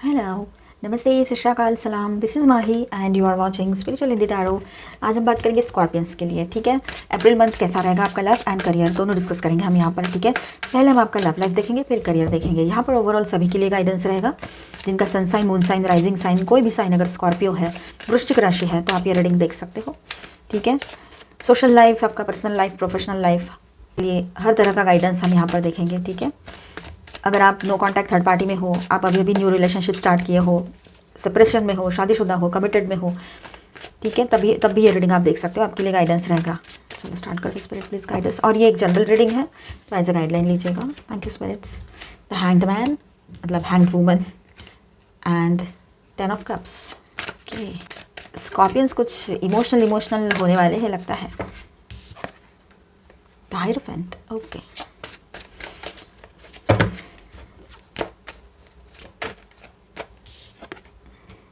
Hello, नमस्ते, सत श्री अकाल, सलाम। This is Mahi and you are watching spiritual Hindi tarot. आज हम बात करेंगे स्कॉर्पियंस के लिए, ठीक है। अप्रैल मंथ कैसा रहेगा आपका लव एंड करियर, दोनों डिस्कस करेंगे हम यहाँ पर, ठीक है। पहले हम आपका लव लाइफ देखेंगे, फिर करियर देखेंगे। यहाँ पर ओवरऑल सभी के लिए गाइडेंस रहेगा जिनका sun sign, moon sign, rising sign, कोई भी साइन अगर स्कॉर्पियो है, वृश्चिक राशि है, तो आप ये रीडिंग देख सकते हो, ठीक है। सोशल लाइफ, आपका पर्सनल लाइफ, प्रोफेशनल लाइफ, ये हर तरह का गाइडेंस हम यहाँ पर देखेंगे, ठीक है। अगर आप नो कांटेक्ट थर्ड पार्टी में हो, आप अभी अभी न्यू रिलेशनशिप स्टार्ट किए हो, सेपरेशन में हो, शादीशुदा हो, कमिटेड में हो, ठीक है, तब भी ये रीडिंग आप देख सकते हो, आपके लिए गाइडेंस रहेगा। चलो स्टार्ट करते हैं। Spirit please guidance. और ये एक जनरल रीडिंग है, तो एज अ गाइडलाइन लीजिएगा। Thank you spirits. The hanged man, मतलब hanged woman, and 10 of cups. Okay, scorpions कुछ इमोशनल होने वाले हैं लगता है। The hierophant, okay.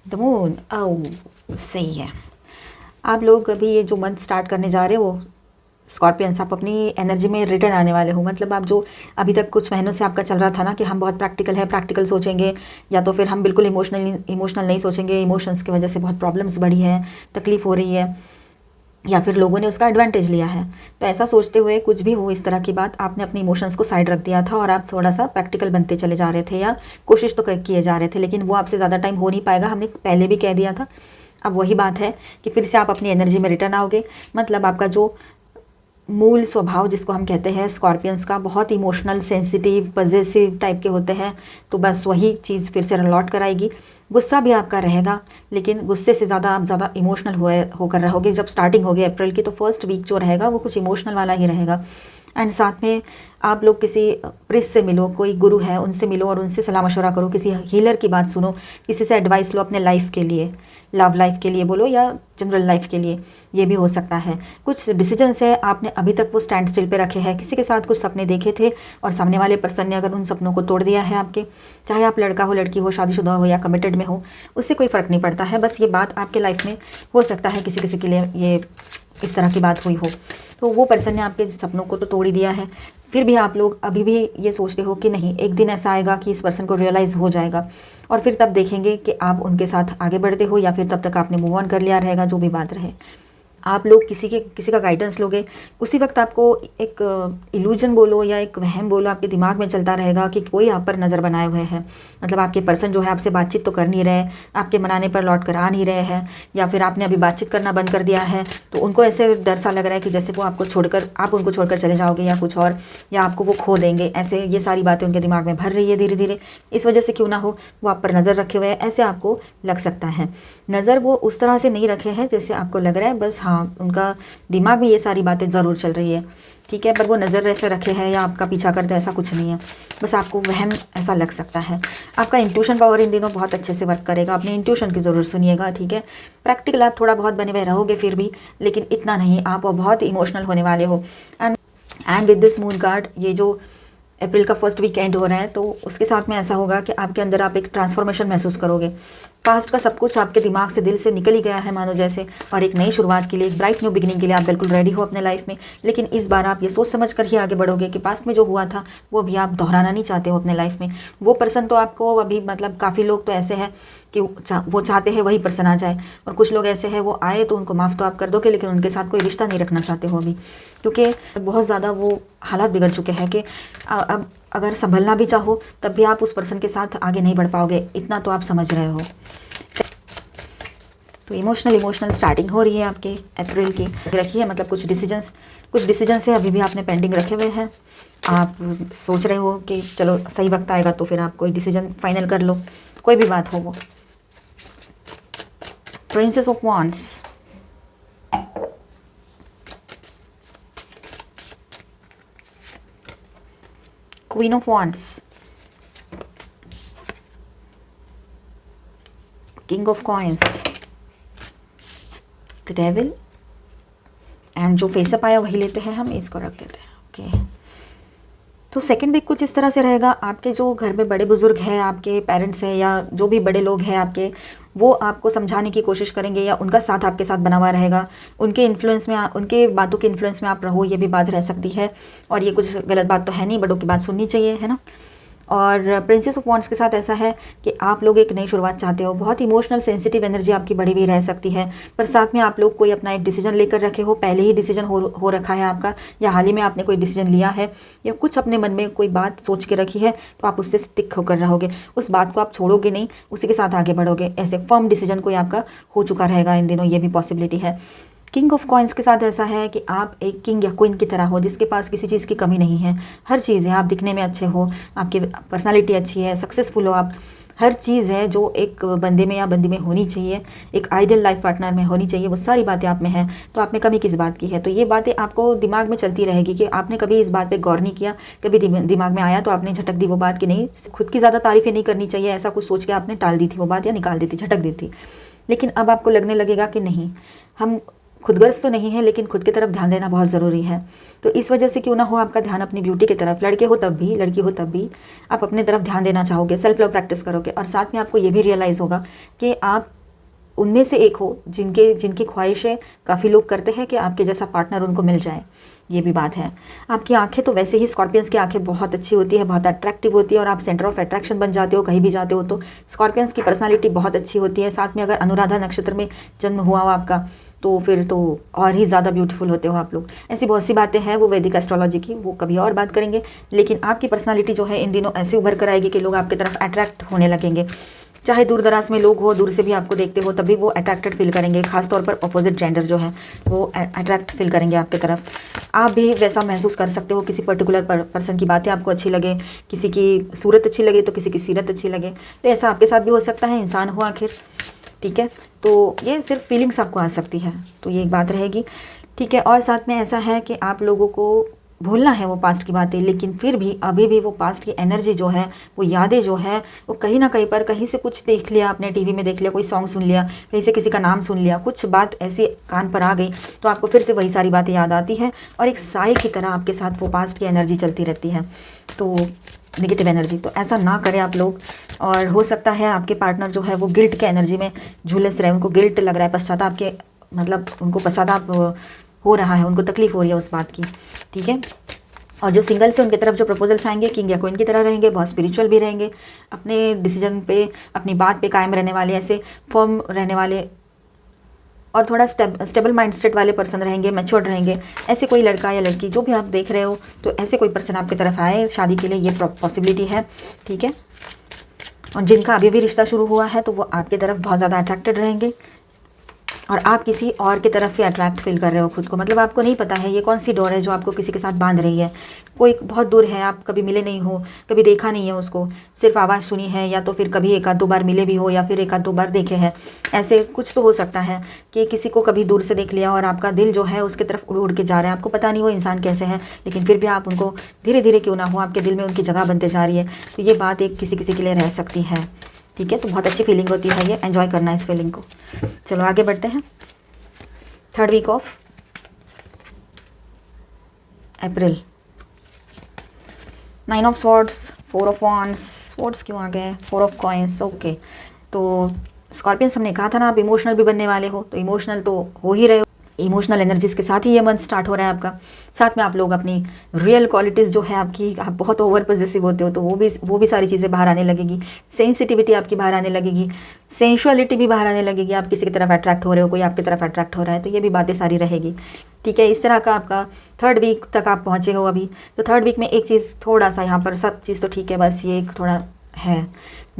The moon, oh सही है। आप लोग अभी ये जो मंथ स्टार्ट करने जा रहे हो स्कॉर्पियंस, आप अपनी एनर्जी में रिटर्न आने वाले हो। मतलब आप जो अभी तक कुछ महीनों से आपका चल रहा था ना कि हम बहुत प्रैक्टिकल सोचेंगे, या तो फिर हम बिल्कुल इमोशनल नहीं सोचेंगे, इमोशंस की वजह से बहुत प्रॉब्लम्स बढ़ी है, तकलीफ हो रही है, या फिर लोगों ने उसका एडवांटेज लिया है। तो ऐसा सोचते हुए कुछ भी हो इस तरह की बात, आपने अपने इमोशंस को साइड रख दिया था और आप थोड़ा सा प्रैक्टिकल बनते चले जा रहे थे, या कोशिश तो किए जा रहे थे, लेकिन वो आपसे ज़्यादा टाइम हो नहीं पाएगा, हमने पहले भी कह दिया था। अब वही बात है कि फिर से आप अपनी एनर्जी में रिटर्न आओगे। मतलब आपका जो मूल स्वभाव जिसको हम कहते हैं स्कॉर्पियंस का, बहुत इमोशनल, सेंसिटिव, पॉजेसिव टाइप के होते हैं, तो बस वही चीज़ फिर से लौट कर आएगी। गुस्सा भी आपका रहेगा, लेकिन गुस्से से ज़्यादा आप ज़्यादा इमोशनल होकर रहोगे। जब स्टार्टिंग होगी अप्रैल की, तो फर्स्ट वीक जो रहेगा वो कुछ इमोशनल वाला ही रहेगा। एंड साथ में आप लोग किसी प्रिस्ट से मिलो, कोई गुरु है उनसे मिलो और उनसे सलाह मशवरा करो, किसी हीलर की बात सुनो, किसी से एडवाइस लो अपने लाइफ के लिए, लव लाइफ के लिए बोलो या जनरल लाइफ के लिए, ये भी हो सकता है। कुछ डिसीजंस है आपने अभी तक वो स्टैंड स्टिल पे रखे हैं, किसी के साथ कुछ सपने देखे थे और सामने वाले पर्सन ने अगर उन सपनों को तोड़ दिया है आपके, चाहे आप लड़का हो, लड़की हो, शादीशुदा हो या कमिटेड में हो, उससे कोई फ़र्क नहीं पड़ता है। बस ये बात आपके लाइफ में हो सकता है किसी के लिए ये इस तरह की बात हुई हो, तो वो पर्सन ने आपके सपनों को तो तोड़ ही दिया है। फिर भी आप लोग अभी भी ये सोचते हो कि नहीं, एक दिन ऐसा आएगा कि इस पर्सन को रियलाइज़ हो जाएगा, और फिर तब देखेंगे कि आप उनके साथ आगे बढ़ते हो या फिर तब तक आपने मूव ऑन कर लिया रहेगा। जो भी बात रहे, आप लोग किसी का गाइडेंस लोगे, उसी वक्त आपको एक इल्यूजन बोलो या एक वहम बोलो, आपके दिमाग में चलता रहेगा कि कोई आप पर नज़र बनाए हुए है। मतलब आपके पर्सन जो है आपसे बातचीत तो कर नहीं रहे, आपके मनाने पर लौट कर आ नहीं रहे हैं, या फिर आपने अभी बातचीत करना बंद कर दिया है, तो उनको ऐसे डर सा लग रहा है कि जैसे वो आप उनको छोड़कर चले जाओगे या कुछ और, या आपको वो खो देंगे। ऐसे ये सारी बातें उनके दिमाग में भर रही है धीरे धीरे। इस वजह से क्यों ना हो, वो आप पर नज़र रखे हुए हैं, ऐसे आपको लग सकता है। नज़र वो उस तरह से नहीं रखे हैं जैसे आपको लग रहा है, बस हाँ उनका दिमाग में ये सारी बातें ज़रूर चल रही है, ठीक है, पर वो नज़र ऐसे रखे हैं या आपका पीछा करते, ऐसा कुछ नहीं है, बस आपको वहम ऐसा लग सकता है। आपका इंट्यूशन पावर इन दिनों बहुत अच्छे से वर्क करेगा, अपने इंट्यूशन की ज़रूर सुनिएगा, ठीक है। प्रैक्टिकल आप थोड़ा बहुत बने हुए रहोगे फिर भी, लेकिन इतना नहीं, आप बहुत इमोशनल होने वाले हो। And with this moon card, ये जो अप्रैल का फर्स्ट वीक एंड हो रहा है, तो उसके साथ में ऐसा होगा कि आपके अंदर आप एक ट्रांसफॉर्मेशन महसूस करोगे। पास्ट का सब कुछ आपके दिमाग से, दिल से निकल ही गया है मानो जैसे, और एक नई शुरुआत के लिए, एक ब्राइट न्यू बिगिनिंग के लिए आप बिल्कुल रेडी हो अपने लाइफ में। लेकिन इस बार आप ये सोच समझ कर ही आगे बढ़ोगे कि पास्ट में जो हुआ था वो भी आप दोहराना नहीं चाहते हो अपने लाइफ में। वो पर्सन तो आपको अभी, मतलब काफ़ी लोग तो ऐसे हैं कि वो चाहते हैं वही पर्सन आ जाए, और कुछ लोग ऐसे हैं वो आए तो उनको माफ़ तो आप कर दोगे, लेकिन उनके साथ कोई रिश्ता नहीं रखना चाहते हो अभी, क्योंकि बहुत ज़्यादा वो हालात बिगड़ चुके हैं कि अब अगर संभलना भी चाहो तब भी आप उस पर्सन के साथ आगे नहीं बढ़ पाओगे, इतना तो आप समझ रहे हो। तो इमोशनल स्टार्टिंग हो रही है आपके अप्रैल की, रखी है। मतलब कुछ डिसीजन से अभी भी आपने पेंडिंग रखे हुए हैं। आप सोच रहे हो कि चलो सही वक्त आएगा तो फिर आप कोई डिसीजन फाइनल कर लो, कोई भी बात हो वो। Princess of wands, queen of wands, king of coins, the devil, and जो फेसअप आया वही लेते हैं हम, इसको रख देते हैं। ओके, तो सेकेंड वीक कुछ इस तरह से रहेगा। आपके जो घर में बड़े बुजुर्ग हैं, आपके पेरेंट्स हैं या जो भी बड़े लोग हैं आपके, वो आपको समझाने की कोशिश करेंगे या उनका साथ आपके साथ बना हुआ रहेगा। उनके इन्फ्लुएंस में, उनके बातों के इन्फ्लुएंस में आप रहो, ये भी बात रह सकती है। और ये कुछ गलत बात तो है नहीं, बड़ों की बात सुननी चाहिए, है ना। और प्रिंसेस ऑफ वॉन्ड्स के साथ ऐसा है कि आप लोग एक नई शुरुआत चाहते हो, बहुत इमोशनल सेंसिटिव एनर्जी आपकी बढ़ी हुई रह सकती है, पर साथ में आप लोग कोई अपना एक डिसीजन लेकर रखे हो, पहले ही डिसीजन हो रखा है आपका, या हाल ही में आपने कोई डिसीजन लिया है, या कुछ अपने मन में कोई बात सोच के रखी है, तो आप उससे स्टिक होकर रहोगे, उस बात को आप छोड़ोगे नहीं, उसी के साथ आगे बढ़ोगे। ऐसे फर्म डिसीजन कोई आपका हो चुका रहेगा इन दिनों, ये भी पॉसिबिलिटी है। किंग ऑफ कॉइन्स के साथ ऐसा है कि आप एक किंग या क्वीन की तरह हो, जिसके पास किसी चीज़ की कमी नहीं है, हर चीज़ है, आप दिखने में अच्छे हो, आपकी पर्सनालिटी अच्छी है, सक्सेसफुल हो आप, हर चीज़ है जो एक बंदे में या बंदी में होनी चाहिए, एक आइडियल लाइफ पार्टनर में होनी चाहिए, वो सारी बातें आप में हैं, तो आप में कमी किस बात की है। तो ये बातें आपको दिमाग में चलती रहेगी कि आपने कभी इस बात पे गौर नहीं किया, कभी दिमाग में आया तो आपने झटक दी वो बात कि नहीं, खुद की ज़्यादा तारीफ़ें नहीं करनी चाहिए, ऐसा कुछ सोच के आपने टाल दी थी वो बात, या निकाल दी थी, झटक दी थी। लेकिन अब आपको लगने लगेगा कि नहीं, हम खुदगर्ज तो नहीं है, लेकिन खुद की तरफ ध्यान देना बहुत ज़रूरी है। तो इस वजह से क्यों ना हो आपका ध्यान अपनी ब्यूटी की तरफ, लड़के हो तब भी, लड़की हो तब भी, आप अपनी तरफ ध्यान देना चाहोगे, सेल्फ लव प्रैक्टिस करोगे, और साथ में आपको ये भी रियलाइज़ होगा कि आप उनमें से एक हो जिनकी ख्वाहिशें काफ़ी लोग करते हैं कि आपके जैसा पार्टनर उनको मिल जाए। ये भी बात है। आपकी आंखें तो वैसे ही, स्कॉर्पियंस की आंखें बहुत अच्छी होती है, बहुत अट्रैक्टिव होती है, और आप सेंटर ऑफ अट्रैक्शन बन जाते हो कहीं भी जाते हो तो। स्कॉर्पियंस की पर्सनालिटी बहुत अच्छी होती है, साथ में अगर अनुराधा नक्षत्र में जन्म हुआ हो आपका, तो फिर तो और ही ज़्यादा ब्यूटीफुल होते हो आप लोग। ऐसी बहुत सी बातें हैं वो वैदिक एस्ट्रोलॉजी की, वो कभी और बात करेंगे। लेकिन आपकी पर्सनालिटी जो है इन दिनों ऐसे उभर कर आएगी कि लोग आपकी तरफ अट्रैक्ट होने लगेंगे। चाहे दूर दराज में लोग हो, दूर से भी आपको देखते हो, तभी वो अट्रैक्टेड फील करेंगे, खासतौर पर अपोजिट जेंडर जो है वो अट्रैक्ट फील करेंगे आपकी तरफ। आप भी वैसा महसूस कर सकते हो, किसी पर्टिकुलर पर्सन की बातें आपको अच्छी लगे, किसी की सूरत अच्छी लगे तो किसी की सीरत अच्छी लगे, तो ऐसा आपके साथ भी हो सकता है, इंसान हो आखिर, ठीक है। तो ये सिर्फ फीलिंग्स आपको आ सकती है, तो ये एक बात रहेगी, ठीक है। और साथ में ऐसा है कि आप लोगों को भूलना है वो पास्ट की बातें, लेकिन फिर भी अभी भी वो पास्ट की एनर्जी जो है, वो यादें जो है, वो कहीं ना कहीं पर, कहीं से कुछ देख लिया आपने, टीवी में देख लिया, कोई सॉन्ग सुन लिया, कहीं से किसी का नाम सुन लिया, कुछ बात ऐसी कान पर आ गई तो आपको फिर से वही सारी बातें याद आती हैं, और एक साए की तरह आपके साथ वो पास्ट की एनर्जी चलती रहती है, तो नेगेटिव एनर्जी। तो ऐसा ना करें आप लोग। और हो सकता है आपके पार्टनर जो है वो गिल्ट के एनर्जी में झुलस रहे, उनको गिल्ट लग रहा है, पश्चाताप के, मतलब उनको पश्चाताप हो रहा है, उनको तकलीफ हो रही है उस बात की, ठीक है। और जो सिंगल से उनकी तरफ जो प्रपोजल्स आएंगे, किंग या क्वीन की तरह रहेंगे, बहुत स्पिरिचुअल भी रहेंगे, अपने डिसीजन पे, अपनी बात पे कायम रहने वाले, ऐसे फर्म रहने वाले, और थोड़ा स्टेबल माइंडसेट वाले पर्सन रहेंगे, मैच्योर्ड रहेंगे। ऐसे कोई लड़का या लड़की जो भी आप देख रहे हो, तो ऐसे कोई पर्सन आपकी तरफ आए शादी के लिए, ये पॉसिबिलिटी है, ठीक है। और जिनका अभी भी रिश्ता शुरू हुआ है तो वो आपकी तरफ बहुत ज़्यादा अट्रैक्टेड रहेंगे, और आप किसी और की तरफ ही अट्रैक्ट फील कर रहे हो खुद को, मतलब आपको नहीं पता है ये कौन सी डोर है जो आपको किसी के साथ बांध रही है। कोई बहुत दूर है, आप कभी मिले नहीं हो, कभी देखा नहीं है उसको, सिर्फ आवाज़ सुनी है, या तो फिर कभी एक आध दो बार मिले भी हो, या फिर एक आध दो बार देखे हैं, ऐसे कुछ तो हो सकता है कि किसी को कभी दूर से देख लिया और आपका दिल जो है उसकी तरफ उड़ उड़ के जा रहा है। आपको पता नहीं वो इंसान कैसे है, लेकिन फिर भी आप उनको धीरे धीरे क्यों ना हो, आपके दिल में उनकी जगह बनते जा रही है। तो ये बात एक किसी किसी के लिए रह सकती है, ठीक है। तो बहुत अच्छी फीलिंग होती है, ये एंजॉय करना है इस फीलिंग को। चलो आगे बढ़ते हैं। Third week of April, 9 of swords, 4 of wands, swords क्यों आ गए, 4 ऑफ कॉइन्स, ओके। तो स्कॉर्पियंस हमने कहा था ना, आप इमोशनल भी बनने वाले हो, तो इमोशनल तो हो ही रहे हो, इमोशनल एनर्जीज के साथ ही ये मंथ स्टार्ट हो रहा है आपका। साथ में आप लोग अपनी रियल क्वालिटीज़ जो है आपकी, आप बहुत ओवर पॉजेसिव होते हो, तो वो भी सारी चीज़ें बाहर आने लगेगी, सेंसिटिविटी आपकी बाहर आने लगेगी, सेंशुअलिटी भी बाहर आने लगेगी, आप किसी की तरफ अट्रैक्ट हो रहे हो, कोई आपकी तरफ अट्रैक्ट हो रहा है, तो ये भी बातें सारी रहेगी, ठीक है। इस तरह का आपका थर्ड वीक तक आप पहुँचे हो अभी। तो थर्ड वीक में एक चीज़ थोड़ा सा, यहाँ पर सब चीज़ तो ठीक है, बस ये एक थोड़ा है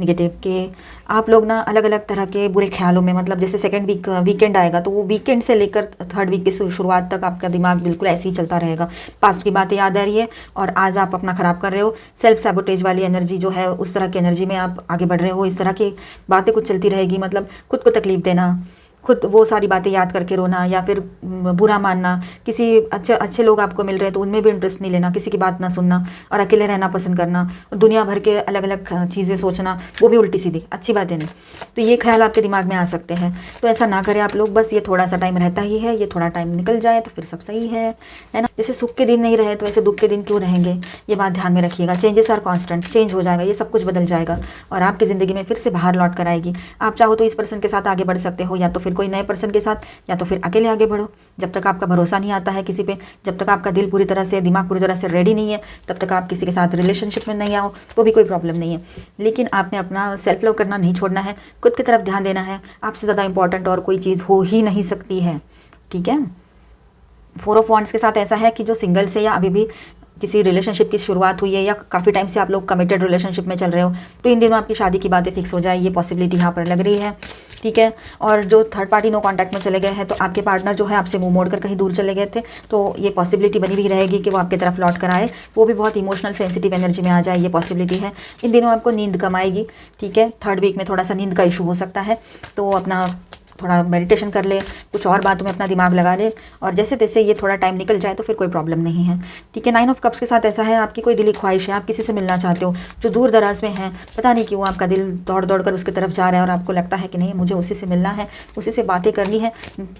निगेटिव के आप लोग ना अलग अलग तरह के बुरे ख्यालों में, मतलब जैसे सेकंड वीकेंड आएगा तो वो वीकेंड से लेकर थर्ड वीक की शुरुआत तक आपका दिमाग बिल्कुल ऐसे ही चलता रहेगा, पास्ट की बातें याद आ रही है और आज आप अपना ख़राब कर रहे हो, सेल्फ सैबोटेज वाली एनर्जी जो है उस तरह की एनर्जी में आप आगे बढ़ रहे हो, इस तरह की बातें कुछ चलती रहेगी, मतलब खुद को तकलीफ देना, खुद वो सारी बातें याद करके रोना, या फिर बुरा मानना, किसी अच्छे लोग आपको मिल रहे हैं तो उनमें भी इंटरेस्ट नहीं लेना, किसी की बात ना सुनना और अकेले रहना पसंद करना, और दुनिया भर के अलग अलग चीज़ें सोचना, वो भी उल्टी सीधी, अच्छी बातें नहीं। तो ये ख्याल आपके दिमाग में आ सकते हैं, तो ऐसा ना करें आप लोग, बस ये थोड़ा सा टाइम रहता ही है, ये थोड़ा टाइम निकल जाए तो फिर सब सही है ना। जैसे सुख के दिन नहीं रहे तो ऐसे दुख के दिन क्यों रहेंगे, ये बात ध्यान में रखिएगा। चेंजेस आर कॉन्स्टेंट, चेंज हो जाएगा, ये सब कुछ बदल जाएगा और आपकी ज़िंदगी में फिर से बाहर लौट कर आएगी। आप चाहो तो इस पर्सन के साथ आगे बढ़ सकते हो, या तो फिर फिर कोई नए पर्सन के साथ, या तो फिर अकेले आगे बढ़ो। जब तक आपका भरोसा नहीं आता है किसी पे, जब तक आपका दिल पूरी तरह से, दिमाग पूरी तरह से रेडी नहीं है, तब तक आप किसी के साथ रिलेशनशिप में नहीं आओ तो भी कोई प्रॉब्लम नहीं है। लेकिन आपने अपना सेल्फ लव करना नहीं छोड़ना है, खुद की तरफ ध्यान देना है। आपसे ज़्यादा इंपॉर्टेंट और कोई चीज़ हो ही नहीं सकती है, ठीक है। 4 ऑफ वांड्स के साथ ऐसा है कि जो सिंगल से या अभी भी किसी रिलेशनशिप की शुरुआत हुई है या काफ़ी टाइम से आप लोग कमिटेड रिलेशनशिप में चल रहे हो, तो इन दिनों आपकी शादी की बातें फिक्स हो जाए, ये पॉसिबिलिटी यहाँ पर लग रही है, ठीक है। और जो थर्ड पार्टी नो कॉन्टैक्ट में चले गए हैं, तो आपके पार्टनर जो है आपसे मुंह मोड़कर कहीं दूर चले गए थे, तो ये पॉसिबिलिटी बनी हुई रहेगी कि वो आपकी तरफ लौट कर आए, वो भी बहुत इमोशनल सेंसिटिव एनर्जी में आ जाए, ये पॉसिबिलिटी है। इन दिनों आपको नींद कम आएगी, ठीक है। थर्ड वीक में थोड़ा सा नींद का इशू हो सकता है, तो अपना थोड़ा मेडिटेशन कर ले, कुछ और बातों में अपना दिमाग लगा ले, और जैसे तैसे ये थोड़ा टाइम निकल जाए तो फिर कोई प्रॉब्लम नहीं है, ठीक है। 9 ऑफ कप्स के साथ ऐसा है, आपकी कोई दिली ख्वाहिश है, आप किसी से मिलना चाहते हो जो दूर दराज में है, पता नहीं क्यों आपका दिल दौड़ दौड़ कर उसकी तरफ जा रहा है, और आपको लगता है कि नहीं मुझे उसी से मिलना है, उसी से बातें करनी है,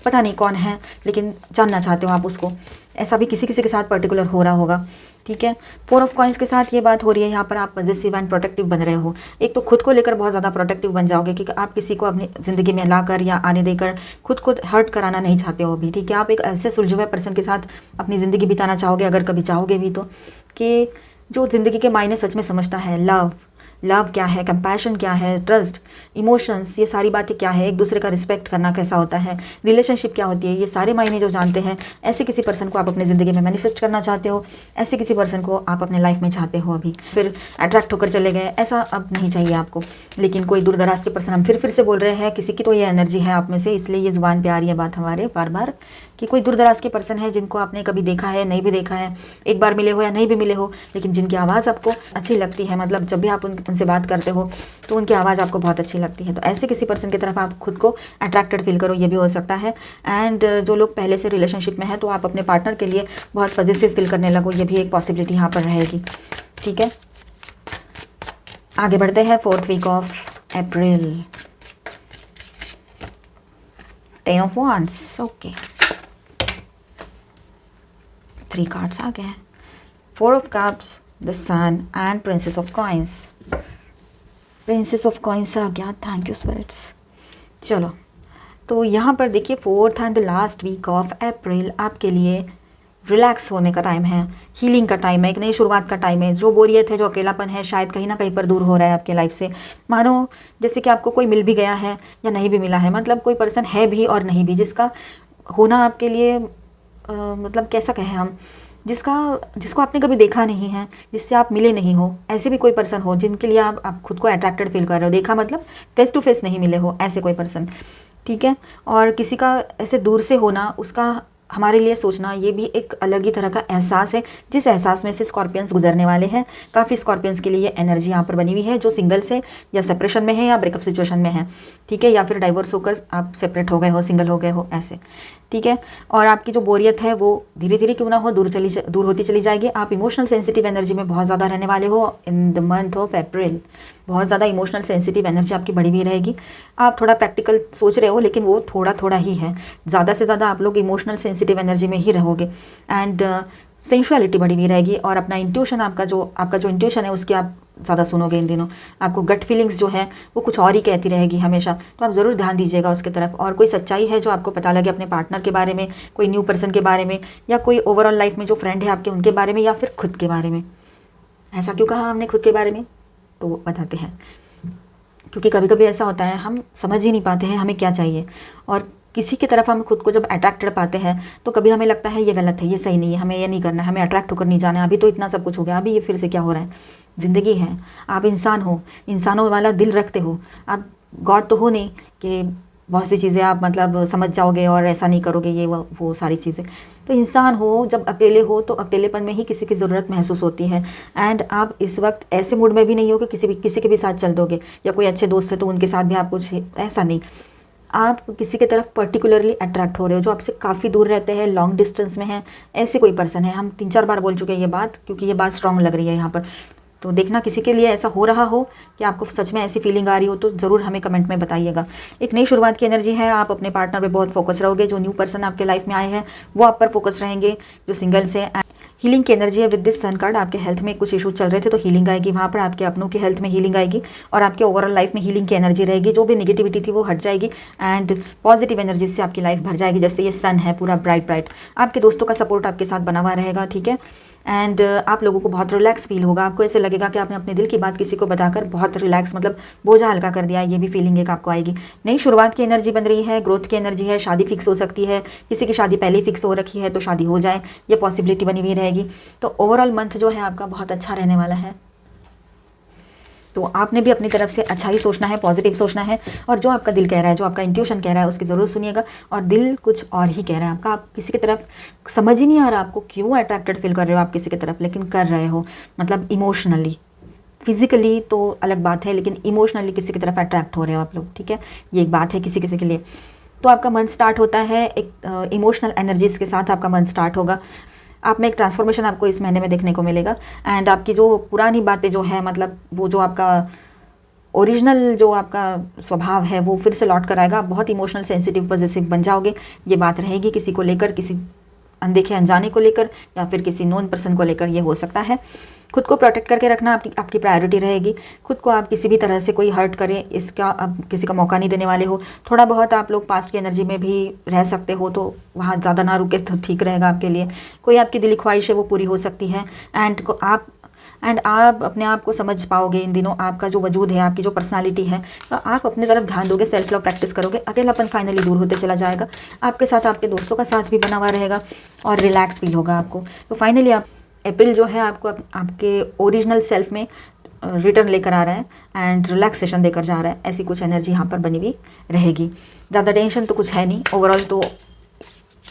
पता नहीं कौन है लेकिन जानना चाहते हो आप उसको। ऐसा भी किसी किसी के साथ पर्टिकुलर हो रहा होगा, ठीक है। 4 ऑफ कॉइंस के साथ ये बात हो रही है, यहाँ पर आप पॉजिटिव एंड प्रोटेक्टिव बन रहे हो। एक तो खुद को लेकर बहुत ज़्यादा प्रोटेक्टिव बन जाओगे, क्योंकि आप किसी को अपनी ज़िंदगी में लाकर या आने देकर खुद हर्ट कराना नहीं चाहते हो अभी, ठीक है। आप एक ऐसे सुलझे हुए पर्सन के साथ अपनी ज़िंदगी बिताना चाहोगे, अगर कभी चाहोगे भी तो, कि जो ज़िंदगी के मायने सच में समझता है। लव क्या है, कंपैशन क्या है, ट्रस्ट, इमोशंस, ये सारी बातें क्या है, एक दूसरे का रिस्पेक्ट करना कैसा होता है, रिलेशनशिप क्या होती है, ये सारे मायने जो जानते हैं, ऐसे किसी पर्सन को आप अपनी ज़िंदगी में मैनिफेस्ट करना चाहते हो, ऐसे किसी पर्सन को आप अपने लाइफ में चाहते हो अभी। फिर अट्रैक्ट होकर चले गए, ऐसा अब नहीं चाहिए आपको। लेकिन कोई दूर दराज के पर्सन, हम फिर से बोल रहे हैं, किसी की तो ये एनर्जी है आप में से, इसलिए ये ज़ुबान पे आ रही है बात हमारे बार बार, कि कोई दूर दराज के पर्सन है जिनको आपने कभी देखा है, नहीं भी देखा है, एक बार मिले हो या नहीं भी मिले हो, लेकिन जिनकी आवाज़ आपको अच्छी लगती है, मतलब जब भी आप उनसे बात करते हो तो उनकी आवाज़ आपको बहुत अच्छी लगती है। तो ऐसे किसी पर्सन की तरफ आप खुद को अट्रैक्टेड फील करो, ये भी हो सकता है। एंड जो लोग पहले से रिलेशनशिप में हैं, तो आप अपने पार्टनर के लिए बहुत पॉजिटिव फील करने लगो, ये भी एक पॉसिबिलिटी यहाँ पर रहेगी, ठीक है। आगे बढ़ते हैं 4th week of April. 10 of wands, okay, 3 cards आ गए हैं, 4 of cups, the sun and princess of coins. Princess of coins आ गया, थैंक यू स्पिरिट्स। चलो, तो यहाँ पर देखिए 4th and last week of April आपके लिए रिलैक्स होने का टाइम है, हीलिंग का टाइम है, एक नई शुरुआत का टाइम है। जो बोरियत है, जो अकेलापन है, शायद कहीं ना कहीं पर दूर हो रहा है आपके लाइफ से। मानो जैसे कि आपको कोई मिल भी गया है या नहीं भी मिला है, मतलब कोई पर्सन है भी और नहीं भी, जिसका होना आपके लिए मतलब कैसा कहें हम, जिसको आपने कभी देखा नहीं है, जिससे आप मिले नहीं हो, ऐसे भी कोई पर्सन हो जिनके लिए आप खुद को अट्रैक्टेड फील कर रहे हो। देखा मतलब फेस टू फेस नहीं मिले हो, ऐसे कोई पर्सन, ठीक है। और किसी का ऐसे दूर से होना, उसका हमारे लिए सोचना, ये भी एक अलग ही तरह का एहसास है, जिस एहसास में से स्कॉर्पियंस गुजरने वाले हैं। काफ़ी स्कॉर्पियंस के लिए ये एनर्जी यहाँ पर बनी हुई है, जो सिंगल से या सेपरेशन में है या ब्रेकअप सिचुएशन में है, ठीक है, या फिर डाइवोर्स होकर आप सेपरेट हो गए हो, सिंगल हो गए हो, ऐसे, ठीक है। और आपकी जो बोरियत है वो धीरे धीरे क्यों ना हो दूर होती चली जाएगी। आप इमोशनल सेंसिटिव एनर्जी में बहुत ज़्यादा रहने वाले हो in the month of April. बहुत ज़्यादा इमोशनल सेंसिटिव एनर्जी आपकी बढ़ी हुई रहेगी। आप थोड़ा प्रैक्टिकल सोच रहे हो, लेकिन वो थोड़ा थोड़ा ही है, ज़्यादा से ज़्यादा आप लोग इमोशनल सेंसिटिव एनर्जी में ही रहोगे। एंड सेंशुअलिटी बढ़ी हुई रहेगी, और अपना इंट्यूशन, आपका जो इंट्यूशन है उसकी आप ज़्यादा सुनोगे इन दिनों। आपको गट फीलिंग्स जो है वो कुछ और ही कहती रहेगी हमेशा, तो आप ज़रूर ध्यान दीजिएगा उसकी तरफ। और कोई सच्चाई है जो आपको पता लगे अपने पार्टनर के बारे में, कोई न्यू पर्सन के बारे में, या कोई ओवरऑल लाइफ में जो फ्रेंड है आपके उनके बारे में, या फिर खुद के बारे में। ऐसा क्यों कहा हमने खुद के बारे में, तो वो बताते हैं। क्योंकि कभी कभी ऐसा होता है, हम समझ ही नहीं पाते हैं हमें क्या चाहिए, और किसी की तरफ हम खुद को जब अट्रैक्टेड पाते हैं तो कभी हमें लगता है ये गलत है, ये सही नहीं है, हमें ये नहीं करना है, हमें अट्रैक्ट होकर नहीं जाना है, अभी तो इतना सब कुछ हो गया, अभी ये फिर से क्या हो रहा है। ज़िंदगी है, आप इंसान हो, इंसानों वाला दिल रखते हो, आप गॉड तो हो नहीं कि बहुत सी चीज़ें आप मतलब समझ जाओगे और ऐसा नहीं करोगे, ये वो सारी चीज़ें। तो इंसान हो, जब अकेले हो तो अकेलेपन में ही किसी की ज़रूरत महसूस होती है। एंड आप इस वक्त ऐसे मूड में भी नहीं हो कि किसी के भी साथ चल दोगे, या कोई अच्छे दोस्त है तो उनके साथ भी आप कुछ, ऐसा नहीं। आप किसी की तरफ पर्टिकुलरली अट्रैक्ट हो रहे हो, जो आपसे काफ़ी दूर रहते हैं, लॉन्ग डिस्टेंस में है, ऐसे कोई पर्सन है। हम 3-4 बार बोल चुके हैं ये बात, क्योंकि ये बात स्ट्रांग लग रही है यहाँ पर। तो देखना किसी के लिए ऐसा हो रहा हो कि आपको सच में ऐसी फीलिंग आ रही हो, तो ज़रूर हमें कमेंट में बताइएगा। एक नई शुरुआत की एनर्जी है, आप अपने पार्टनर पे बहुत फोकस रहोगे। जो न्यू पर्सन आपके लाइफ में आए हैं वो आप पर फोकस रहेंगे, जो सिंगल्स है। हीलिंग की एनर्जी है विद दिस सन कार्ड। आपके हेल्थ में कुछ इशू चल रहे थे तो हीलिंग आएगी वहाँ पर, आपके अपनों की हेल्थ में हीलिंग आएगी और आपके ओवरऑल लाइफ में हीलिंग की एनर्जी रहेगी। जो भी नेगेटिविटी थी वो हट जाएगी एंड पॉजिटिव एनर्जी से आपकी लाइफ भर जाएगी। जैसे ये सन है पूरा ब्राइट ब्राइट, आपके दोस्तों का सपोर्ट आपके साथ बना हुआ रहेगा, ठीक है। एंड आप लोगों को बहुत रिलैक्स फील होगा, आपको ऐसे लगेगा कि आपने अपने दिल की बात किसी को बताकर बहुत रिलैक्स, मतलब बोझा हल्का कर दिया, ये भी फीलिंग एक आपको आएगी। नई शुरुआत की एनर्जी बन रही है, ग्रोथ की एनर्जी है, शादी फिक्स हो सकती है, किसी की शादी पहले ही फिक्स हो रखी है तो शादी हो जाए, ये पॉसिबिलिटी बनी हुई रहेगी। तो ओवरऑल मंथ जो है आपका बहुत अच्छा रहने वाला है। तो आपने भी अपनी तरफ से अच्छा ही सोचना है, पॉजिटिव सोचना है, और जो आपका दिल कह रहा है, जो आपका इंट्यूशन कह रहा है उसकी ज़रूर सुनिएगा। और दिल कुछ और ही कह रहा है आपका, आप किसी की तरफ समझ ही नहीं आ रहा आपको क्यों अट्रैक्टेड फील कर रहे हो आप किसी की तरफ, लेकिन कर रहे हो, मतलब इमोशनली। फिजिकली तो अलग बात है, लेकिन इमोशनली किसी की तरफ अट्रैक्ट हो रहे हो आप लोग, ठीक है। ये एक बात है किसी किसी के लिए। तो आपका मंथ स्टार्ट होता है एक इमोशनल एनर्जीज के साथ, आपका मंथ स्टार्ट होगा। आप में एक ट्रांसफॉर्मेशन आपको इस महीने में देखने को मिलेगा एंड आपकी जो पुरानी बातें जो है, मतलब वो जो आपका ओरिजिनल जो आपका स्वभाव है वो फिर से लौट कर आएगा। आप बहुत इमोशनल, सेंसिटिव, पॉजिटिव बन जाओगे। ये बात रहेगी किसी को लेकर, किसी अनदेखे अनजाने को लेकर या फिर किसी नोन पर्सन को लेकर, ये हो सकता है। खुद को प्रोटेक्ट करके रखना आपकी प्रायोरिटी रहेगी। खुद को आप किसी भी तरह से कोई हर्ट करे इसका आप किसी का मौका नहीं देने वाले हो। थोड़ा बहुत आप लोग पास्ट की एनर्जी में भी रह सकते हो तो वहाँ ज़्यादा ना रुके तो ठीक रहेगा आपके लिए। कोई आपकी दिली ख्वाहिश है वो पूरी हो सकती है एंड आप अपने आप को समझ पाओगे इन दिनों। आपका जो वजूद है, आपकी जो पर्सनालिटी है, तो आप अपने तरफ ध्यान दोगे, सेल्फ लव प्रैक्टिस करोगे, अकेलापन फाइनली दूर होते चला जाएगा। आपके साथ आपके दोस्तों का साथ भी बना हुआ रहेगा और रिलैक्स फील होगा आपको। तो फाइनली आप अप्रैल जो है आपको आपके ओरिजिनल सेल्फ में रिटर्न लेकर आ रहा है एंड रिलैक्सेशन देकर जा रहा है। ऐसी कुछ एनर्जी यहाँ पर बनी हुई रहेगी। ज़्यादा टेंशन तो कुछ है नहीं, ओवरऑल तो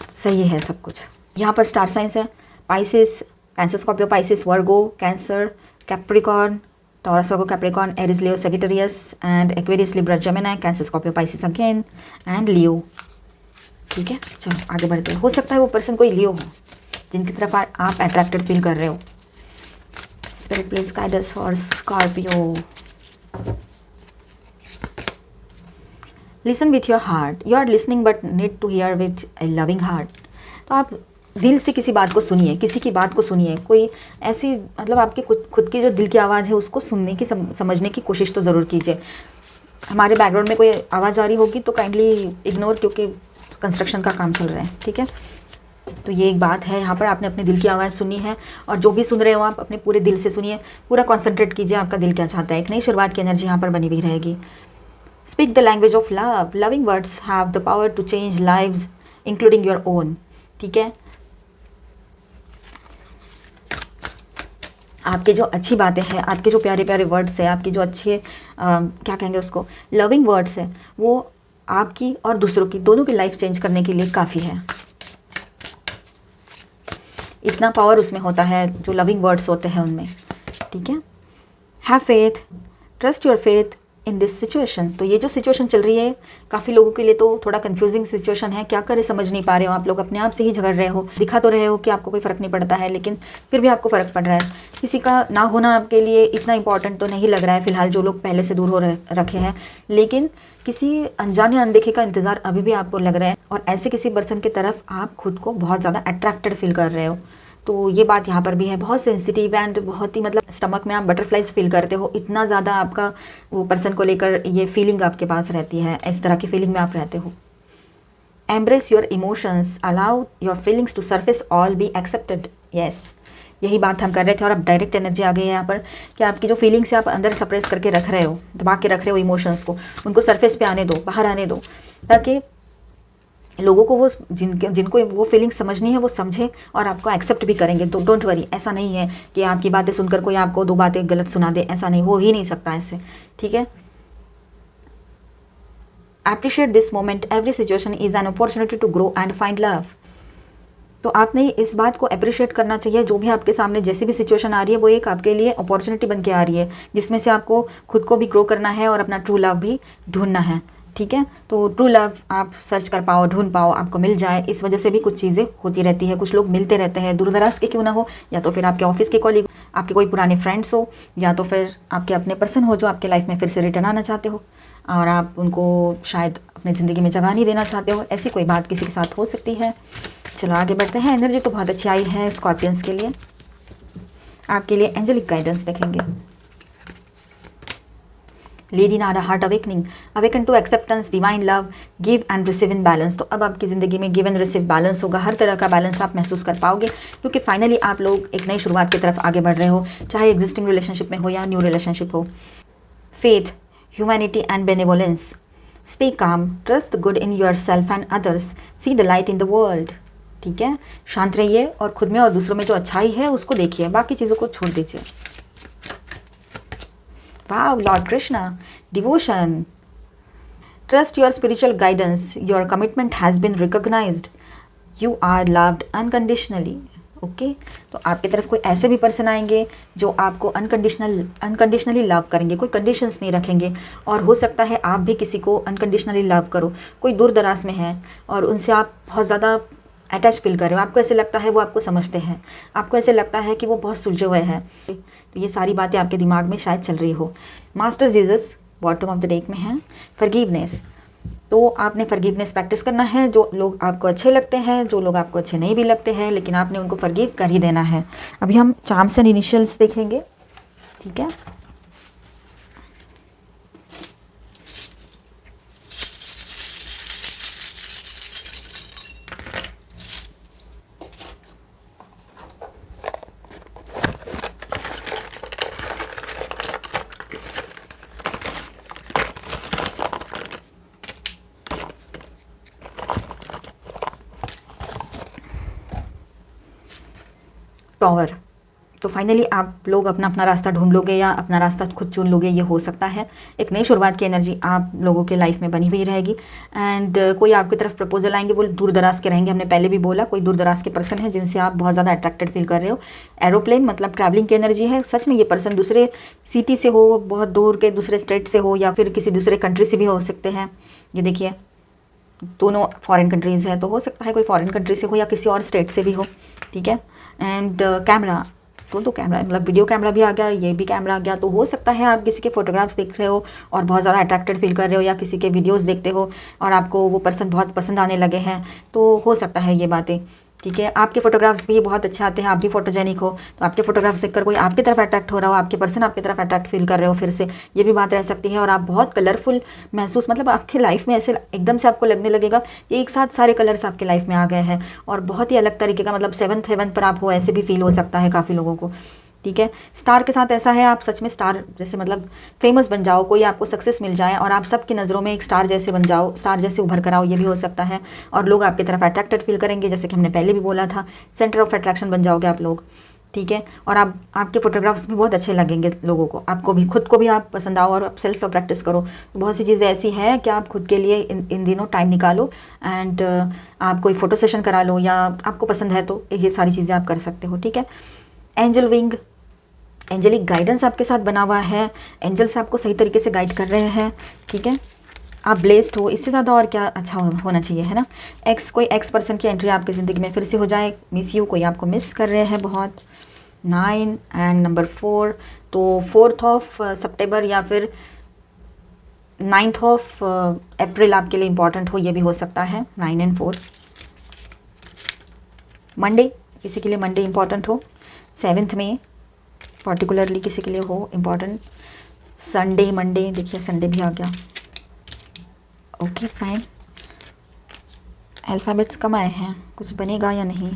सही है सब कुछ। यहाँ पर स्टार साइंस है Pisces, Cancer, Scorpio, Pisces, Virgo, Cancer, Capricorn, Taurus, Virgo, Capricorn, Aries, Leo, Sagittarius and Aquarius, Libra, Gemini, Cancer, Scorpio, Pisces again and Leo, ठीक है। चलो आगे बढ़ते हैं। हो सकता है वो पर्सन कोई लियो हो जिनकी तरफ आप अट्रैक्टेड फील कर रहे हो। Spirit please guide us for Scorpio. Listen with your heart, you are listening but need to hear with a loving heart. तो आप दिल से किसी बात को सुनिए, किसी की बात को सुनिए। कोई ऐसी, मतलब आपके खुद की जो दिल की आवाज़ है उसको सुनने की, समझने की कोशिश तो ज़रूर कीजिए। हमारे बैकग्राउंड में कोई आवाज़ आ रही होगी तो काइंडली इग्नोर, क्योंकि कंस्ट्रक्शन का काम चल रहा है, ठीक है। तो ये एक बात है, यहाँ पर आपने अपने दिल की आवाज़ सुनी है और जो भी सुन रहे हो आप अपने पूरे दिल से सुनिए, पूरा कॉन्सेंट्रेट कीजिए आपका दिल क्या चाहता है। एक नई शुरुआत की एनर्जी यहाँ पर बनी हुई रहेगी। Speak the language of love, loving words have the power to change lives including your own, ठीक है। आपकी जो अच्छी बातें हैं, आपके जो प्यारे प्यारे वर्ड्स हैं, आपकी जो अच्छे क्या कहेंगे उसको, लविंग वर्ड्स हैं, वो आपकी और दूसरों की, दोनों की लाइफ चेंज करने के लिए काफ़ी है। इतना पावर उसमें होता है जो लविंग वर्ड्स होते हैं उनमें, ठीक है। Have faith, trust your faith in this situation. तो ये जो सिचुएशन चल रही है काफ़ी लोगों के लिए तो थोड़ा कंफ्यूजिंग सिचुएशन है, क्या करें समझ नहीं पा रहे हो आप लोग, अपने आप से ही झगड़ रहे हो। दिखा तो रहे हो कि आपको कोई फ़र्क नहीं पड़ता है, लेकिन फिर भी आपको फ़र्क पड़ रहा है। किसी का ना होना आपके लिए इतना इंपॉर्टेंट तो नहीं लग रहा है फिलहाल, जो लोग पहले से दूर हो रखे हैं, लेकिन किसी अनजाने अनदेखे का इंतज़ार अभी भी आपको लग रहा है और ऐसे किसी पर्सन की तरफ आप खुद को बहुत ज़्यादा अट्रैक्टेड फील कर रहे हो। तो ये बात यहाँ पर भी है, बहुत सेंसिटिव एंड बहुत ही, मतलब स्टमक में आप बटरफ्लाइज फील करते हो, इतना ज़्यादा आपका वो पर्सन को लेकर ये फीलिंग आपके पास रहती है, इस तरह की फीलिंग में आप रहते हो। Embrace your emotions, allow your feelings to surface, all be accepted. Yes, यही बात हम कर रहे थे और अब डायरेक्ट एनर्जी आ गई है यहाँ पर कि आपकी जो फीलिंग्स है आप अंदर सप्रेस करके रख रहे हो, दबा के रख रहे हो इमोशंस को, उनको सरफेस पे आने दो, बाहर आने दो, ताकि लोगों को वो जिनको वो फीलिंग समझनी है वो समझे और आपको एक्सेप्ट भी करेंगे। तो डोंट वरी, ऐसा नहीं है कि आपकी बातें सुनकर कोई आपको दो बातें गलत सुना दे, ऐसा नहीं, हो ही नहीं सकता ऐसे, ठीक है। Appreciate this moment, every situation is an opportunity to grow and find love. तो आपने इस बात को अप्रिशिएट करना चाहिए, जो भी आपके सामने जैसी भी सिचुएशन आ रही है वो एक आपके लिए अपॉर्चुनिटी बन के आ रही है, जिसमें से आपको खुद को भी ग्रो करना है और अपना ट्रू लव भी ढूंढना है, ठीक है। तो ट्रू लव आप सर्च कर पाओ, ढूंढ पाओ, आपको मिल जाए, इस वजह से भी कुछ चीज़ें होती रहती है। कुछ लोग मिलते रहते हैं, दूर दराज के क्यों ना हो, या तो फिर आपके ऑफिस के कॉलीग, आपके कोई पुराने फ्रेंड्स हो, या तो फिर आपके अपने पर्सन हो जो आपके लाइफ में फिर से रिटर्न आना चाहते हो और आप उनको शायद अपनी ज़िंदगी में जगह नहीं देना चाहते हो। ऐसी कोई बात किसी के साथ हो सकती है। चलो आगे बढ़ते हैं। एनर्जी तो बहुत अच्छी आई है स्कॉर्पियंस के लिए। आपके लिए एंजेलिक गाइडेंस देखेंगे। Lady Nada heart awakening, awaken to acceptance, divine love, give and receive in balance. तो अब आपकी ज़िंदगी में गिव एंड रिसीव बैलेंस होगा, हर तरह का बैलेंस आप महसूस कर पाओगे, क्योंकि फाइनली आप लोग एक नई शुरुआत की तरफ आगे बढ़ रहे हो, चाहे एग्जिस्टिंग रिलेशनशिप में हो या न्यू रिलेशनशिप हो। Faith, humanity and benevolence, stay calm, trust the good in your self and others, see the light in the world. ठीक है, शांत रहिए और खुद में और दूसरों में जो अच्छाई है उसको देखिए, बाकी चीज़ों को छोड़ दीजिए। Wow, Lord Krishna, devotion. Trust your spiritual guidance. Your commitment has been recognized. You are loved unconditionally. Okay, तो आपकी तरफ कोई ऐसे भी पर्सन आएंगे जो आपको अनकंडीशनली लव करेंगे, कोई कंडीशंस नहीं रखेंगे। और हो सकता है आप भी किसी को अनकंडीशनली लव करो, कोई दूर दराज में है और उनसे आप बहुत ज़्यादा अटैच फील कर रहे हो, आपको ऐसे लगता है वो आपको समझते हैं, आपको ऐसे लगता है कि वो बहुत सुलझे हुए हैं। तो ये सारी बातें आपके दिमाग में शायद चल रही हो। Master Jesus bottom of the deck में है। फॉरगिवनेस, तो आपने फॉरगिवनेस प्रैक्टिस करना है। जो लोग आपको अच्छे लगते हैं, जो लोग आपको अच्छे नहीं भी लगते हैं, लेकिन आपने उनको फॉरगिव कर ही देना है। अभी हम चार्म्स एंड इनिशियल्स देखेंगे। ठीक है, टॉवर, तो फाइनली आप लोग अपना अपना रास्ता ढूंढ लोगे या अपना रास्ता खुद चुन लोगे, ये हो सकता है। एक नई शुरुआत की एनर्जी आप लोगों के लाइफ में बनी हुई रहेगी। एंड कोई आपकी तरफ प्रपोजल आएंगे, वो दूर दराज के रहेंगे। हमने पहले भी बोला, कोई दूर दराज के पर्सन है जिनसे आप बहुत ज़्यादा अट्रैक्टेड फील कर रहे हो। एरोप्लेन मतलब ट्रैवलिंग की एनर्जी है। सच में ये पर्सन दूसरे सिटी से हो, बहुत दूर के दूसरे स्टेट से हो, या फिर किसी दूसरे कंट्री से भी हो सकते हैं। ये देखिए, दोनों फॉरेन कंट्रीज़ है, तो हो सकता है कोई फॉरेन कंट्री से हो या किसी और स्टेट से भी हो। ठीक है, एंड कैमरा, तो कैमरा मतलब वीडियो कैमरा भी आ गया, ये भी कैमरा आ गया। तो हो सकता है आप किसी के फोटोग्राफ्स देख रहे हो और बहुत ज़्यादा अट्रैक्टेड फील कर रहे हो, या किसी के वीडियोस देखते हो और आपको वो पर्सन बहुत पसंद आने लगे हैं, तो हो सकता है ये बातें। ठीक है, आपके फोटोग्राफ्स भी बहुत अच्छे आते हैं, आप भी फोटोजेनिक हो, तो आपके फोटोग्राफ्स देखकर कोई आपकी तरफ अट्रैक्ट हो रहा हो, आपके पर्सन आपकी तरफ अट्रैक्ट फील कर रहे हो फिर से, ये भी बात रह सकती है। और आप बहुत कलरफुल महसूस, मतलब आपकी लाइफ में ऐसे एकदम से आपको लगने लगेगा एक साथ सारे कलर्स आपके लाइफ में आ गए हैं, और बहुत ही अलग तरीके का, मतलब 7th हेवन पर आप हो, ऐसे भी फील हो सकता है काफ़ी लोगों को। ठीक है, स्टार के साथ ऐसा है, आप सच में स्टार जैसे मतलब फेमस बन जाओ, कोई आपको सक्सेस मिल जाए और आप सबकी नज़रों में एक स्टार जैसे बन जाओ, स्टार जैसे उभर कर आओ, ये भी हो सकता है। और लोग आपकी तरफ अट्रैक्टेड फील करेंगे, जैसे कि हमने पहले भी बोला था, सेंटर ऑफ अट्रैक्शन बन जाओगे आप लोग। ठीक है, और आपके फोटोग्राफ्स भी बहुत अच्छे लगेंगे लोगों को, आपको भी, खुद को भी आप पसंद आओ और आप सेल्फ लव प्रैक्टिस करो। तो बहुत सी चीज़ें ऐसी हैं कि आप खुद के लिए इन दिनों टाइम निकालो एंड आप कोई फ़ोटो सेशन करा लो, या आपको पसंद है तो ये सारी चीज़ें आप कर सकते हो। ठीक है, एंजल विंग, एंजेलिक गाइडेंस आपके साथ बना हुआ है, एंजल्स आपको सही तरीके से गाइड कर रहे हैं। ठीक है, आप ब्लेस्ड हो, इससे ज़्यादा और क्या अच्छा होना चाहिए, है ना। कोई एक्स पर्सन की एंट्री आपकी ज़िंदगी में फिर से हो जाए, मिस यू, कोई आपको मिस कर रहे हैं बहुत। 9 एंड नंबर 4, तो 4th ऑफ सितंबर या फिर 9th ऑफ अप्रैल आपके लिए इम्पॉर्टेंट हो, ये भी हो सकता है। 9 एंड 4, मंडे, किसी के लिए मंडे इम्पॉर्टेंट हो। 7th में पर्टिकुलरली किसी के लिए हो इम्पॉर्टेंट। संडे, मंडे, देखिए संडे भी आ गया। ओके फाइन, अल्फ़ाबेट्स कम आए हैं, कुछ बनेगा या नहीं,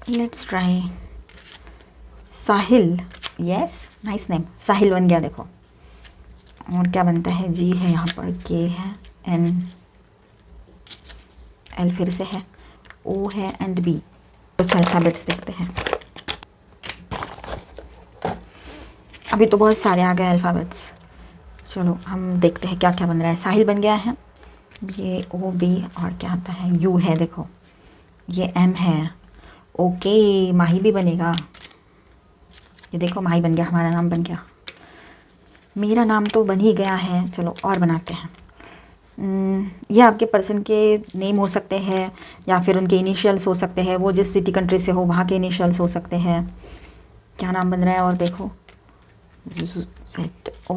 let's try. Sahil, yes, nice name, Sahil बन गया। देखो और क्या बनता है, जी है यहाँ पर, के है, एन, एल फिर से है, ओ है एंड बी। कुछ अल्फ़ाबेट्स देखते हैं, अभी तो बहुत सारे आ गए अल्फ़ाबेट्स। चलो हम देखते हैं क्या क्या बन रहा है। साहिल बन गया है, ये ओ बी, और क्या आता है, यू है, देखो ये एम है। ओके, माही भी बनेगा, ये देखो माही बन गया, हमारा नाम बन गया। मेरा नाम तो बन ही गया है, चलो और बनाते हैं। ये आपके पर्सन के नेम हो सकते हैं या फिर उनके इनिशियल्स हो सकते हैं, वो जिस सिटी कंट्री से हो वहाँ के इनिशियल्स हो सकते हैं। क्या नाम बन रहा है, और देखो Z, ओ,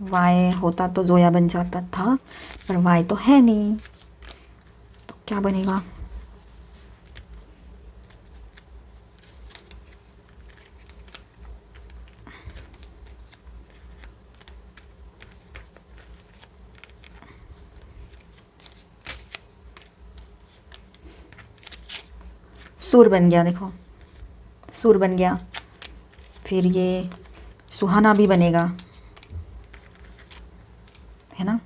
वाई होता तो जोया बन जाता था, पर वाई तो है नहीं, तो क्या बनेगा। सूर बन गया, देखो सूर बन गया, फिर ये सुहाना भी बनेगा, है ना।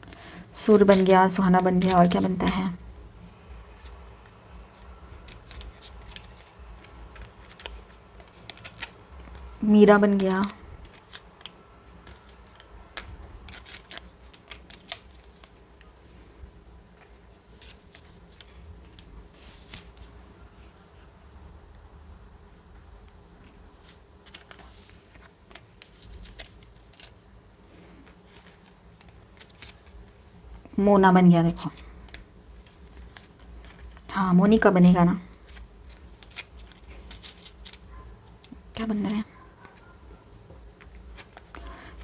सूर बन गया, सुहाना बन गया, और क्या बनता है, मीरा बन गया, मोना बन गया, देखो। हाँ, मोनिका बनेगा ना। क्या बन रहा है,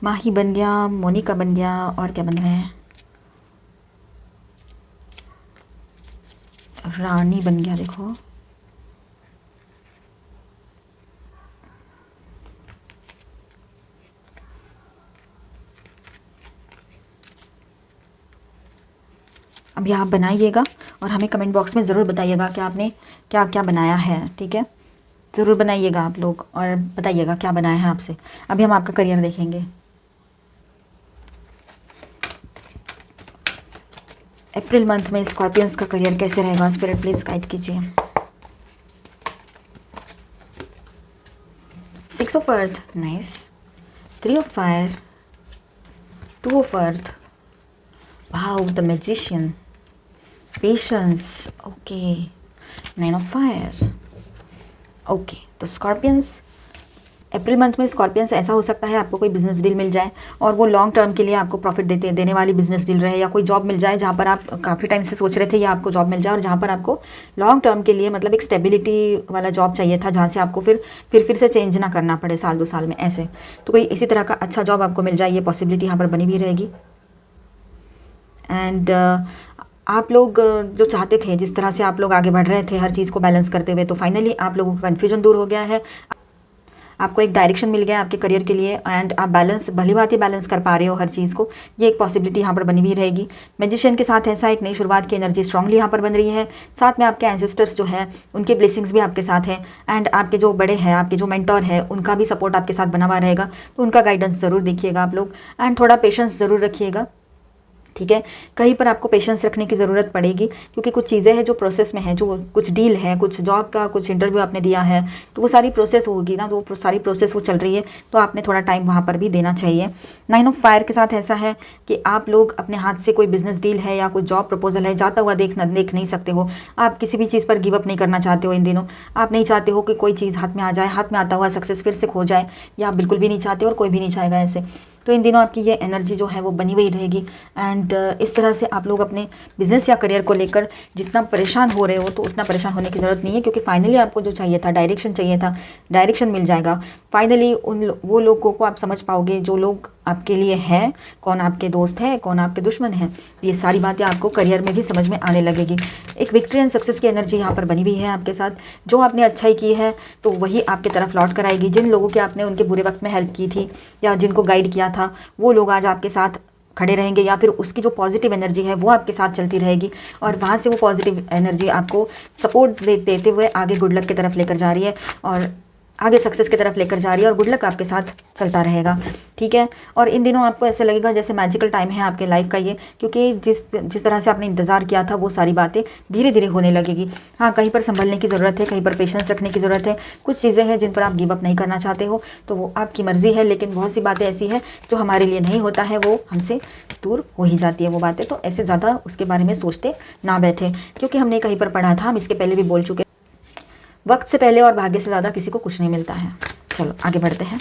माही बन गया, मोनिका बन गया, और क्या बन रहा है, रानी बन गया, देखो। अभी आप बनाइएगा और हमें कमेंट बॉक्स में ज़रूर बताइएगा कि आपने क्या क्या बनाया है, ठीक है। ज़रूर बनाइएगा आप लोग और बताइएगा क्या बनाया है आपसे। अभी हम आपका करियर देखेंगे। अप्रैल मंथ में स्कॉर्पियंस का करियर कैसे रहेगा, स्पिरिट प्लीज गाइड कीजिए। 6 of earth, nice. 3 of fire, 2 of earth, wow the magician, patience, okay. 9 of fire, okay. तो स्कॉर्पियंस, अप्रैल मंथ में स्कॉर्पियंस ऐसा हो सकता है आपको कोई बिजनेस डील मिल जाए और वो लॉन्ग टर्म के लिए आपको प्रॉफिट देने वाली बिजनेस डील रहे, या कोई जॉब मिल जाए जहाँ पर आप काफ़ी टाइम से सोच रहे थे या आपको जॉब मिल जाए और जहाँ पर आपको लॉन्ग टर्म के लिए मतलब एक स्टेबिलिटी वाला जॉब चाहिए था, जहाँ से आपको फिर से चेंज ना करना पड़े साल 2 साल में ऐसे। तो कोई इसी तरह का अच्छा जॉब आपको मिल जाए, ये पॉसिबिलिटी यहाँ पर बनी भी रहेगी। एंड आप लोग जो चाहते थे, जिस तरह से आप लोग आगे बढ़ रहे थे हर चीज़ को बैलेंस करते हुए, तो फाइनली आप लोगों का कन्फ्यूजन दूर हो गया है, आपको एक डायरेक्शन मिल गया आपके करियर के लिए एंड आप बैलेंस भली बात ही बैलेंस कर पा रहे हो हर चीज़ को। ये एक पॉसिबिलिटी यहाँ पर बनी हुई रहेगी। मैजिशियन के साथ ऐसा एक नई शुरुआत की एनर्जी स्ट्रांगली यहाँ पर बन रही है। साथ में आपके एंसेस्टर्स जो है उनके ब्लेसिंग्स भी आपके साथ हैं एंड आपके जो बड़े हैं, आपके जो मेंटोर है, उनका भी सपोर्ट आपके साथ बना हुआ रहेगा। तो उनका गाइडेंस ज़रूर देखिएगा आप लोग एंड थोड़ा पेशेंस ज़रूर रखिएगा, ठीक है। कहीं पर आपको पेशेंस रखने की ज़रूरत पड़ेगी क्योंकि कुछ चीज़ें हैं जो प्रोसेस में है, जो कुछ डील है, कुछ जॉब का कुछ इंटरव्यू आपने दिया है, तो वो सारी प्रोसेस होगी ना, तो वो सारी प्रोसेस वो चल रही है, तो आपने थोड़ा टाइम वहाँ पर भी देना चाहिए। 9 ऑफ फायर के साथ ऐसा है कि आप लोग अपने हाथ से कोई बिजनेस डील है या कोई जॉब प्रपोजल है जाता हुआ देख नहीं सकते हो। आप किसी भी चीज़ पर गिव अप नहीं करना चाहते हो इन दिनों। आप नहीं चाहते हो कि कोई चीज़ हाथ में आ जाए, हाथ में आता हुआ सक्सेस फिर से खो जाए, या आप बिल्कुल भी नहीं चाहते और कोई भी नहीं चाहेगा ऐसे। तो इन दिनों आपकी ये एनर्जी जो है वो बनी हुई रहेगी एंड इस तरह से आप लोग अपने बिजनेस या करियर को लेकर जितना परेशान हो रहे हो तो उतना परेशान होने की ज़रूरत नहीं है, क्योंकि फाइनली आपको जो चाहिए था, डायरेक्शन चाहिए था, डायरेक्शन मिल जाएगा। फाइनली वो लोगों को आप समझ पाओगे जो लोग आपके लिए हैं, कौन आपके दोस्त है, कौन आपके दुश्मन है। ये सारी बातें आपको करियर में भी समझ में आने लगेगी। एक विक्ट्री एंड सक्सेस की एनर्जी यहाँ पर बनी हुई है आपके साथ। जो आपने अच्छाई की है तो वही आपके तरफ लौट कर आएगी। जिन लोगों की आपने उनके बुरे वक्त में हेल्प की थी या जिनको गाइड किया था, वो लोग आज आपके साथ खड़े रहेंगे, या फिर उसकी जो पॉजिटिव एनर्जी है वो आपके साथ चलती रहेगी और वहाँ से वो पॉजिटिव एनर्जी आपको सपोर्ट देते हुए आगे गुड लक की तरफ लेकर जा रही है और आगे सक्सेस की तरफ लेकर जा रही है और गुड लक आपके साथ चलता रहेगा, ठीक है। और इन दिनों आपको ऐसे लगेगा जैसे मैजिकल टाइम है आपके लाइफ का ये, क्योंकि जिस तरह से आपने इंतज़ार किया था वो सारी बातें धीरे धीरे होने लगेगी। हाँ, कहीं पर संभलने की ज़रूरत है, कहीं पर पेशेंस रखने की ज़रूरत है। कुछ चीज़ें हैं जिन पर आप गिव अप नहीं करना चाहते हो, तो वो आपकी मर्ज़ी है, लेकिन बहुत सी बातें ऐसी हैं जो हमारे लिए नहीं होता है, वो हमसे दूर हो ही जाती है वो बातें। तो ऐसे ज़्यादा उसके बारे में सोचते ना बैठे, क्योंकि हमने कहीं पर पढ़ा था, हम इसके पहले भी बोल चुके, वक्त से पहले और भाग्य से ज़्यादा किसी को कुछ नहीं मिलता है। चलो आगे बढ़ते हैं।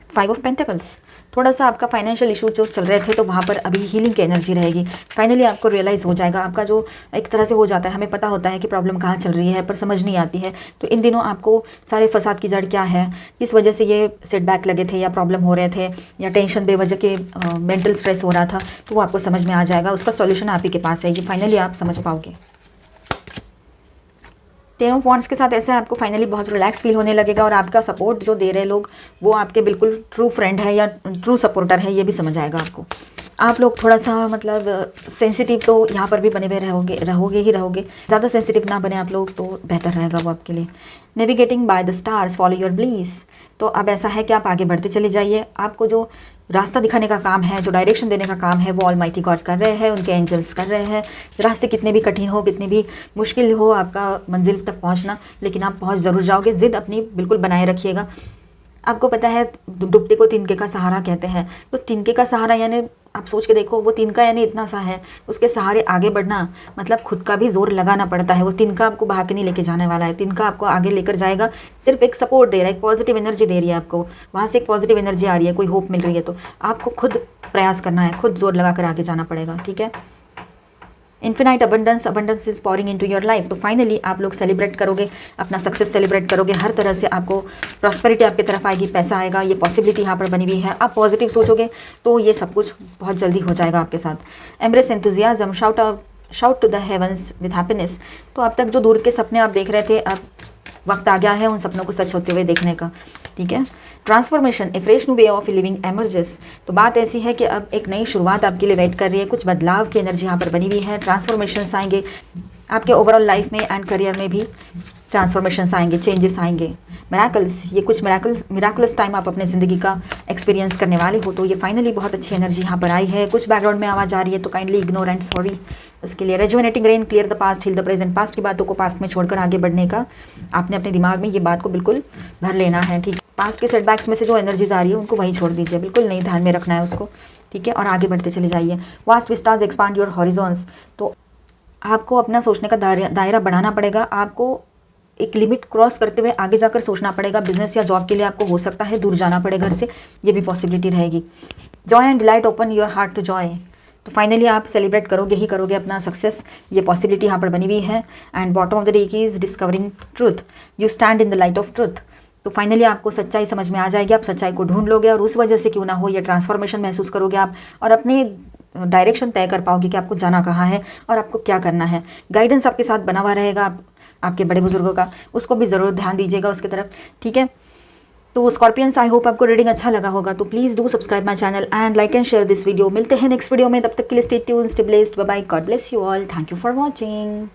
5 ऑफ पेंटिकल्स, थोड़ा सा आपका फाइनेंशियल इशू जो चल रहे थे तो वहाँ पर अभी हीलिंग की एनर्जी रहेगी। फाइनली आपको रियलाइज़ हो जाएगा, आपका जो एक तरह से हो जाता है, हमें पता होता है कि प्रॉब्लम कहाँ चल रही है पर समझ नहीं आती है। तो इन दिनों आपको सारे फसाद की जड़ क्या है, किस वजह से ये सेटबैक लगे थे या प्रॉब्लम हो रहे थे या टेंशन बेवजह के मेंटल स्ट्रेस हो रहा था, तो वो आपको समझ में आ जाएगा। उसका सॉल्यूशन आप ही के पास है, ये फाइनली आप समझ पाओगे। 10 ऑफ वॉन्ड्स के साथ ऐसा है, आपको फाइनली बहुत रिलैक्स फील होने लगेगा और आपका सपोर्ट जो दे रहे लोग वो आपके बिल्कुल ट्रू फ्रेंड है या ट्रू सपोर्टर है, ये भी समझ आएगा आपको। आप लोग थोड़ा सा मतलब सेंसिटिव तो यहाँ पर भी बने हुए रहोगे। ज़्यादा सेंसिटिव ना बने आप लोग तो बेहतर रहेगा वो आपके लिए। Navigating by the stars, follow your bliss. तो अब ऐसा है कि आप आगे बढ़ते चले जाइए। आपको जो रास्ता दिखाने का काम है, जो डायरेक्शन देने का काम है, वो ऑलमाइटी गॉड कर रहे हैं, उनके एंजल्स कर रहे हैं। रास्ते कितने भी कठिन हो, कितनी भी मुश्किल हो आपका मंजिल तक पहुँचना, लेकिन आप पहुँच ज़रूर जाओगे। ज़िद अपनी बिल्कुल बनाए रखिएगा। आपको पता है डुबते को तिनके का सहारा कहते हैं, तो तिनके का सहारा यानी आप सोच के देखो, वो तिनका यानी इतना सा है, उसके सहारे आगे बढ़ना मतलब खुद का भी जोर लगाना पड़ता है। वो तिनका आपको बहा के नहीं लेके जाने वाला है, तिनका आपको आगे लेकर जाएगा, सिर्फ एक सपोर्ट दे रहा है, एक पॉजिटिव एनर्जी दे रही है आपको, वहाँ से एक पॉजिटिव एनर्जी आ रही है, कोई होप मिल रही है। तो आपको खुद प्रयास करना है, खुद जोर लगा कर आगे जाना पड़ेगा, ठीक है। Infinite abundance is pouring into your life. तो फाइनली आप लोग सेलिब्रेट करोगे, अपना सक्सेस सेलिब्रेट करोगे, हर तरह से आपको प्रॉस्पेरिटी आपकी तरफ आएगी, पैसा आएगा, ये पॉसिबिलिटी यहाँ पर बनी हुई है। आप पॉजिटिव सोचोगे तो ये सब कुछ बहुत जल्दी हो जाएगा आपके साथ। Embrace enthusiasm, shout to the heavens with happiness. तो अब तक जो दूर के सपने आप देख रहे थे, अब वक्त आ गया है उन सपनों को सच होते हुए देखने का, ठीक है। Transformation, A fresh new way of living emerges. तो बात ऐसी है कि अब एक नई शुरुआत आपके लिए वेट कर रही है, कुछ बदलाव की एनर्जी यहाँ पर बनी हुई है। ट्रांसफॉर्मेशंस आएंगे आपके ओवरऑल लाइफ में एंड करियर में भी, ट्रांसफॉर्मेशंस आएंगे, चेंजेस आएंगे। मिराकल्स, ये कुछ मिराकुलस टाइम आप अपने ज़िंदगी का एक्सपीरियंस करने वाले हो। तो ये फाइनली बहुत अच्छी एनर्जी यहाँ पर आई है। कुछ बैकग्राउंड में आवाज़ आ रही है तो काइंडली इग्नोर एंड सॉरी उसके लिए। Rejuvenating rain, clear the past, heal the present. Past की बातों को पास्ट में छोड़कर आगे बढ़ने का आपने अपने दिमाग में ये बात को बिल्कुल भर लेना है, ठीक है। पास्ट के सेटबैक्स में से जो एनर्जीज आ रही है उनको वहीं छोड़ दीजिए, बिल्कुल नहीं ध्यान में रखना है उसको, ठीक है, और आगे बढ़ते चले जाइए। Vast vistas expand your horizons. तो आपको अपना सोचने का दायरा बढ़ाना पड़ेगा, आपको एक लिमिट क्रॉस करते हुए आगे जाकर सोचना पड़ेगा। बिजनेस या जॉब के लिए आपको हो सकता है दूर जाना पड़े घर से, ये भी पॉसिबिलिटी रहेगी। Joy and delight, open your heart to joy. तो फाइनली आप सेलिब्रेट करोगे ही करोगे अपना सक्सेस, ये पॉसिबिलिटी यहाँ पर बनी हुई है। And bottom of the deck is discovering truth, you stand in the light of truth. तो फाइनली आपको सच्चाई समझ में आ जाएगी, आप सच्चाई को ढूंढ लोगे और उस वजह से क्यों ना हो ये ट्रांसफॉर्मेशन महसूस करोगे आप, और अपनी डायरेक्शन तय कर पाओगे कि आपको जाना कहाँ है और आपको क्या करना है। गाइडेंस आपके साथ बना हुआ रहेगा आपके बड़े बुजुर्गों का, उसको भी ज़रूर ध्यान दीजिएगा उसकी तरफ, ठीक है। तो स्कॉर्पियंस, आई होप आपको रीडिंग अच्छा लगा होगा। तो please do subscribe my channel and like and share this video. मिलते हैं नेक्स्ट वीडियो में, तब तक के लिए stay tuned, stay blessed, bye bye, God bless you all, thank you for watching.